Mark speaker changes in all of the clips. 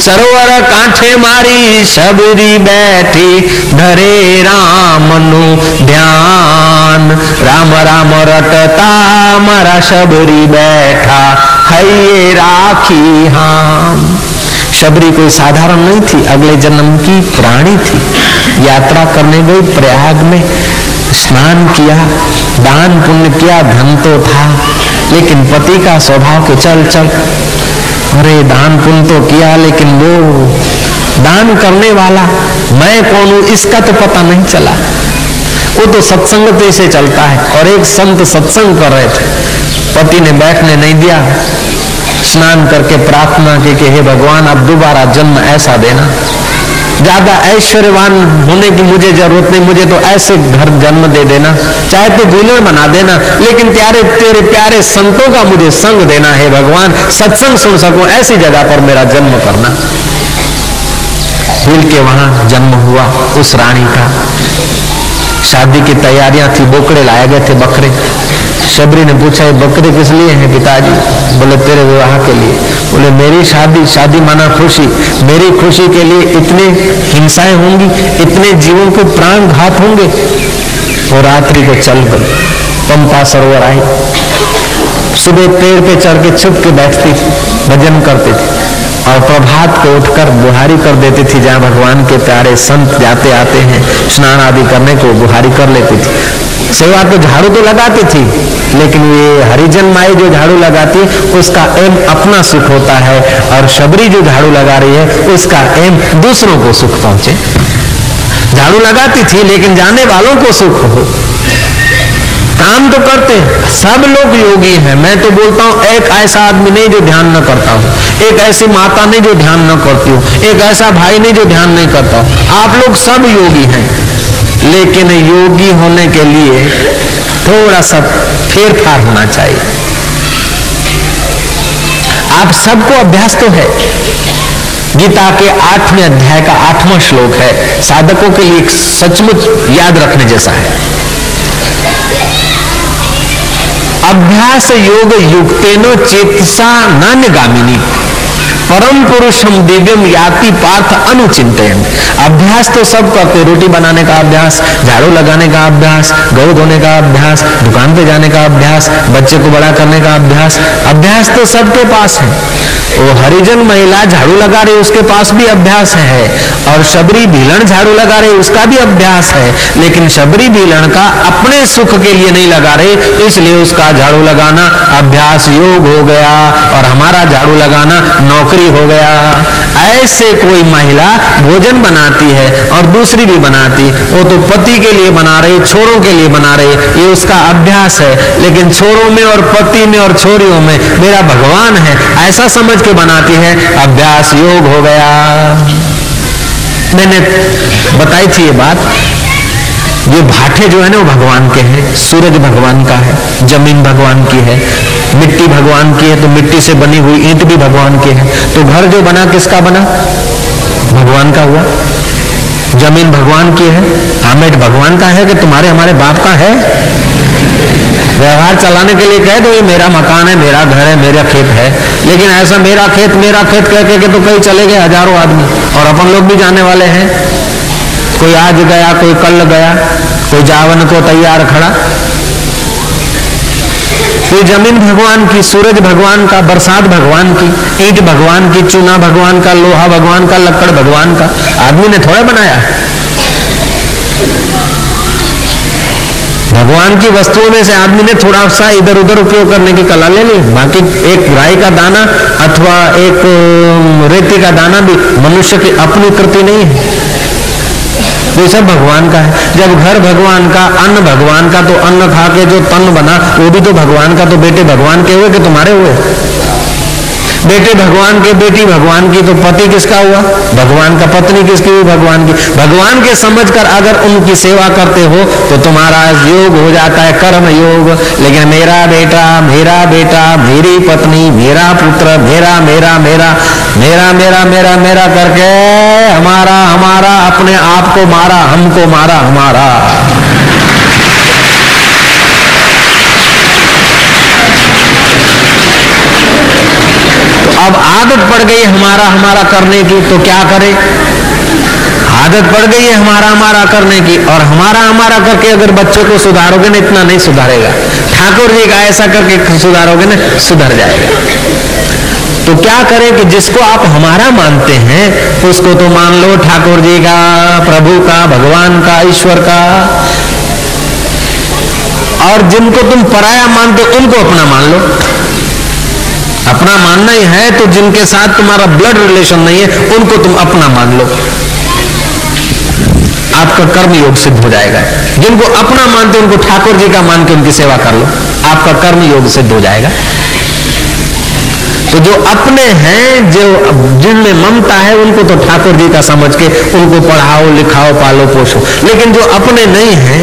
Speaker 1: सरोवर कांठे मारी शबरी बैठी, धरे राम नु ध्यान। राम राम रटता मारा शबरी बैठा, है राखी हम। शबरी कोई साधारण नहीं थी, अगले जन्म की प्राणी थी। यात्रा करने गई, प्रयाग में स्नान किया, दान पुण्य किया, धन तो था, लेकिन पति का स्वभाव के चल चल, अरे दान पुण्य तो किया, लेकिन वो दान करने वाला मैं कौन हूं इसका तो पता नहीं चला। वो तो सत्संगते से चलता है। और एक संत सत्संग कर रहे थे, पति ने बैठने नहीं दिया, स्नान करके प्रार्थना की कि हे भगवान अब दोबारा जन्म ऐसा देना, ज्यादा ऐश्वर्यवान होने की मुझे जरूरत नहीं, मुझे तो ऐसे घर जन्म दे देना, चाहे तो दुल्हन बना देना, लेकिन तेरे प्यारे संतों का मुझे संग देना है भगवान, सत्संग सुन सकूं ऐसी जगह पर मेरा जन्म करना। भूल के वहां जन्म हुआ उस रानी का। शादी की तैयारियां थी, बोकड़े लाए गए थे, बकरे। शबरी ने पूछा ये बकरे किस लिए हैं पिताजी? बोले तेरे विवाह के लिए। बोले मेरी शादी, शादी माना खुशी, मेरी खुशी के लिए इतने हिंसाएं होंगी, इतने जीवों के प्राण घात होंगे। वो रात्रि को चल गई, पंपा सरोवर आई, सुबह पेड़ पे चढ़ के छुप के बैठती, भजन करती थी, और प्रभात को उठकर बुहारी कर देती थी। जहाँ भगवान के प्यारे संत जाते आते हैं स्नान आदि करने को, बुहारी कर लेती थी। सेवा तो झाड़ू तो लगाती थी, लेकिन ये हरिजन माई जो झाड़ू लगाती उसका एम अपना सुख होता है, और शबरी जो झाड़ू लगा रही है उसका एम दूसरों को सुख पहुंचे। झाड़ू लगाती थी लेकिन जाने वालों को सुख हो। काम तो करते हैं, सब लोग योगी हैं। मैं तो बोलता हूं एक ऐसा आदमी नहीं जो ध्यान न करता हो, एक ऐसी माता नहीं जो ध्यान न करती हो, एक ऐसा भाई नहीं जो ध्यान नहीं करता हो। आप लोग सब योगी हैं, लेकिन योगी होने के लिए थोड़ा सा फेरफार होना चाहिए। आप सबको अभ्यास तो है। गीता के 8वें अध्याय का 8वां श्लोक है, साधकों के लिए सचमुच याद रखने जैसा है। अभ्यास योग युक्तेनो चेतसा नान्यगामिनी परम पुरुषम दिव्यम याति पार्थ अनुचिंतयन्। अभ्यास तो सब करते, रोटी बनाने का अभ्यास, झाड़ू लगाने का अभ्यास, गौ धोने का अभ्यास, दुकान पे जाने का अभ्यास, बच्चे को बड़ा करने का अभ्यास, अभ्यास तो सबके पास है। वो हरिजन महिला झाड़ू लगा रही उसके पास भी अभ्यास है, और शबरी भीलन झाड़ू लगा रही उसका भी अभ्यास है, लेकिन शबरी भीलन का अपने सुख के लिए नहीं लगा रहे, इसलिए उसका झाड़ू लगाना अभ्यास योग हो गया और हमारा झाड़ू लगाना नौकरी हो गया। ऐसे कोई महिला भोजन बनाती है और दूसरी भी बनाती, वो तो पति के लिए बना रही, छोरों के लिए बना रही, ये उसका अभ्यास है। लेकिन छोरों में और पति में और छोरियों में मेरा भगवान है ऐसा समझ के बनाती है, अभ्यास योग हो गया। मैंने बताई थी ये बात। ये भाटे जो है ना वो भगवान के हैं, सूरज भगवान का है, जमीन भगवान की है, मिट्टी भगवान की है, तो मिट्टी से बनी हुई ईंट भी भगवान की है। तो घर जो बना किसका बना? भगवान का हुआ। जमीन भगवान की है, हामेट भगवान का है कि तुम्हारे हमारे बाप का है? व्यवहार चलाने के लिए कह दो ये मेरा मकान है, मेरा घर है, मेरा खेत है, लेकिन ऐसा मेरा खेत कह के तो कई चले गए हजारों आदमी, और अपन लोग भी जाने वाले हैं। कोई आज गया, कोई कल गया, कोई जावन को तैयार खड़ा। कोई जमीन भगवान की, सूरज भगवान का, बरसात भगवान की, ईंट भगवान की, चूना भगवान का, लोहा भगवान का, लकड़ भगवान का। आदमी ने थोड़ा बनाया। भगवान की वस्तुओं में से आदमी ने थोड़ा सा इधर उधर उपयोग करने की कला ले ली। बाकी एक राई का दाना अथवा एक रेती का दाना भी मनुष्य की अपनी कृति नहीं है, वो सब भगवान का है। जब घर भगवान का, अन्न भगवान का, तो अन्न खा के जो तन बना वो भी तो भगवान का। तो बेटे भगवान के हुए कि तुम्हारे हुए? बेटे भगवान के, बेटी भगवान की, तो पति किसका हुआ? भगवान का। पत्नी किसकी हुई? भगवान की। भगवान के समझकर अगर उनकी सेवा करते हो तो तुम्हारा योग हो जाता है, कर्म योग। लेकिन मेरा बेटा, मेरी पत्नी, मेरा पुत्र, मेरा मेरा मेरा मेरा मेरा मेरा मेरा करके हमारा हमारा अपने आप को मारा, हमको मारा हमारा। अब आदत पड़ गई हमारा हमारा करने की, तो क्या करें? आदत पड़ गई है हमारा हमारा करने की, और हमारा हमारा करके अगर बच्चे को सुधारोगे ना, इतना नहीं सुधारेगा। ठाकुर जी का ऐसा करके सुधारोगे ना, सुधर जाएगा। तो क्या करें कि जिसको आप हमारा मानते हैं उसको तो मान लो ठाकुर जी का, प्रभु का, भगवान का, ईश्वर का, और जिनको तुम पराया मानते हो उनको अपना मान लो। अपना मानना ही है तो जिनके साथ तुम्हारा ब्लड रिलेशन नहीं है उनको तुम अपना मान लो, आपका कर्म योग सिद्ध हो जाएगा। जिनको अपना मानते उनको ठाकुर जी का मान के उनकी सेवा कर लो, आपका कर्म योग सिद्ध हो जाएगा। तो जो अपने हैं, जो जिनमें ममता है, उनको तो ठाकुर जी का समझ के उनको पढ़ाओ, लिखाओ, पालो, पोषो। लेकिन जो अपने नहीं हैं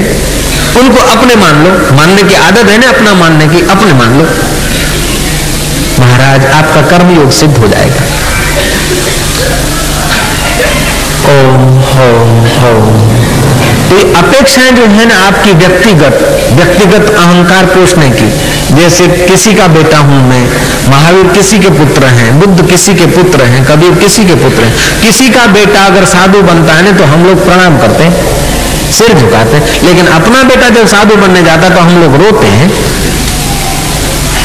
Speaker 1: उनको अपने मान लो। मानने की आदत है ना अपना मानने की, अपने मान लो। महाराज आपका कर्म योग सिद्ध हो जाएगा। ओम ओम ओम। तो ये अपेक्षाएं जो है ना आपकी व्यक्तिगत अहंकार पोषने की, जैसे किसी का बेटा हूं मैं, महावीर किसी के पुत्र हैं, बुद्ध किसी के पुत्र हैं, कबीर किसी के पुत्र हैं। किसी का बेटा अगर साधु बनता है ना तो हम लोग प्रणाम करते हैं, सिर झुकाते हैं। लेकिन अपना बेटा जब साधु बनने जाता है तो हम लोग रोते हैं।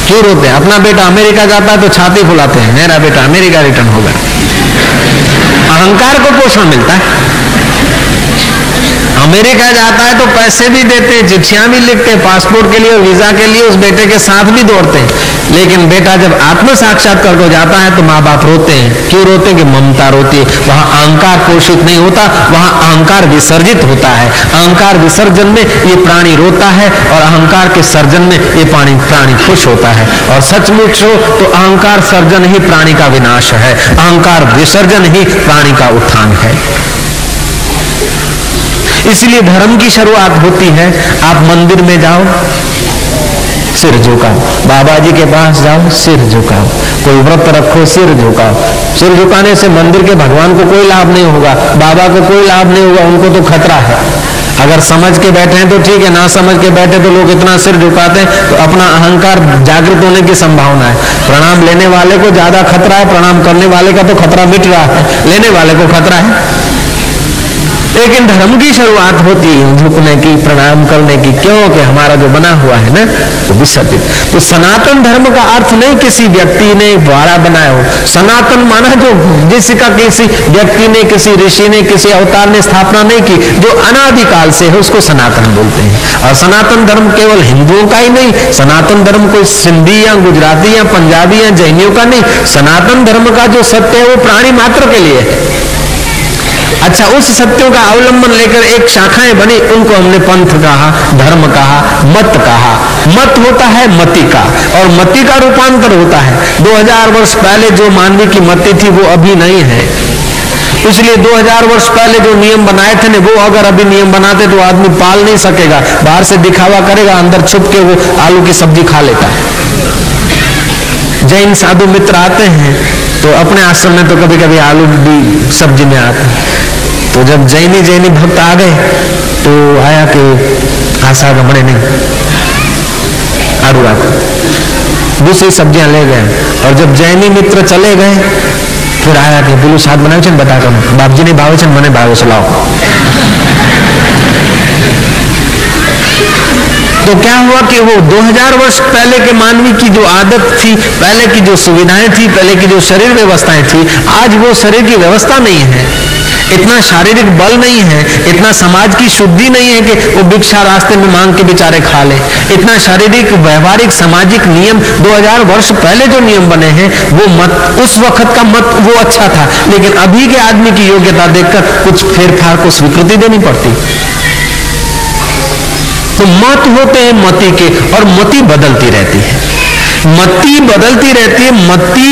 Speaker 1: क्यों रोते हैं? अपना बेटा अमेरिका जाता है तो छाती फुलाते हैं, मेरा बेटा अमेरिका रिटर्न होगा। अहंकार को पोषण मिलता है। अमेरिका जाता है तो पैसे भी देते हैं, चिट्ठियां भी लिखते हैं, पासपोर्ट के लिए और वीजा के लिए उस बेटे के साथ भी दौड़ते हैं। लेकिन बेटा जब आत्म साक्षात्कार को जाता है तो माँ बाप रोते हैं। क्यों रोते हैं? कि ममता रोती है। वहां अहंकार पोषित नहीं होता, वहां अहंकार विसर्जित होता है। अहंकार विसर्जन में ये प्राणी रोता है और अहंकार के सर्जन में ये प्राणी खुश होता है। और सचमुच हो तो अहंकार सर्जन ही प्राणी का विनाश है, अहंकार विसर्जन ही प्राणी का उत्थान है। इसलिए धर्म की शुरुआत होती है, आप मंदिर में जाओ, सिर झुकाओ, बाबा जी के पास जाओ, सिर झुकाओ, कोई व्रत रखो, सिर झुकाओ। सिर झुकाने से मंदिर के भगवान को कोई लाभ नहीं होगा, बाबा को कोई लाभ नहीं होगा, उनको तो खतरा है। अगर समझ के बैठे हैं तो ठीक है, ना समझ के बैठे तो लोग इतना सिर झुकाते हैं तो अपना अहंकार जागृत होने की संभावना है। प्रणाम लेने वाले को ज्यादा खतरा है, प्रणाम करने वाले का तो खतरा मिट रहा है, लेने वाले को खतरा है। लेकिन धर्म की शुरुआत होती है झुकने की, प्रणाम करने की, क्योंकि हमारा जो बना हुआ है ना वो विसर्जित। तो सनातन धर्म का अर्थ नहीं किसी व्यक्ति ने द्वारा बनाया हो। सनातन माना जो जिसका किसी व्यक्ति ने, किसी ऋषि ने, किसी अवतार ने स्थापना नहीं की, जो अनादिकाल से है उसको सनातन बोलते हैं। और सनातन धर्म केवल हिंदुओं का ही नहीं, सनातन धर्म कोई सिंधी या गुजराती या पंजाबी या जैनियों का नहीं। सनातन धर्म का जो सत्य है वो प्राणी मात्र के लिए है। अच्छा, उस सत्यों का अवलंबन लेकर एक शाखाएं बनी, उनको हमने पंथ कहा, धर्म कहा, मत कहा। मत होता है मति का, और मति का रूपांतर होता है। 2000 वर्ष पहले जो मानवी की मति थी वो अभी नहीं है। इसलिए 2000 वर्ष पहले जो नियम बनाए थे ना, वो अगर अभी नियम बनाते तो आदमी पाल नहीं सकेगा। बाहर से दिखावा करेगा, अंदर छुप के वो आलू की सब्जी खा लेता है। जैन साधु मित्र आते हैं तो अपने आश्रम में तो कभी कभी आलू भी सब्जी में आते हैं। तो जब जैनी भक्त आ गए तो आया कि आशा गमड़े नहीं आड़ू आको, दूसरी सब्जियां ले गए। और जब जैनी मित्र चले गए फिर आया कि बोलो साथ बनावे छे बता दो, बाप जी ने भावे छे मने भावे छे लाओ। तो क्या हुआ कि वो 2000 वर्ष पहले के मानवी की जो आदत थी, पहले की जो सुविधाएं थी, पहले की जो शरीर व्यवस्थाएं थी, आज वो शरीर की व्यवस्था नहीं है, इतना शारीरिक बल नहीं है, इतना समाज की शुद्धि नहीं है कि वो भिक्षा रास्ते में मांग के बेचारे खा ले। इतना शारीरिक, व्यवहारिक, सामाजिक नियम 2000 वर्ष पहले जो नियम बने हैं वो मत, उस वक्त का मत वो अच्छा था। लेकिन अभी के आदमी की योग्यता देखकर कुछ फेरफार को स्वीकृति देनी पड़ती। तो मत होते हैं मति के, और मति बदलती रहती है, मति बदलती रहती है। मति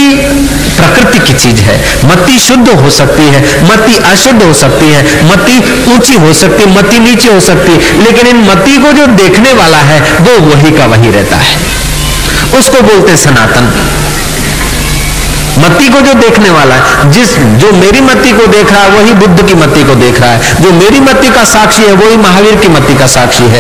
Speaker 1: प्रकृति की चीज है। मति शुद्ध हो सकती है, मति अशुद्ध हो सकती है, मति ऊंची हो सकती है, मति नीचे हो सकती है। लेकिन इन मति को जो देखने वाला है वो वही का वही रहता है, उसको बोलते सनातन। मति को जो देखने वाला है, जो मेरी मति को देख रहा है वही बुद्ध की मति को देख रहा है, जो मेरी मति का साक्षी है वही महावीर की मति का साक्षी है।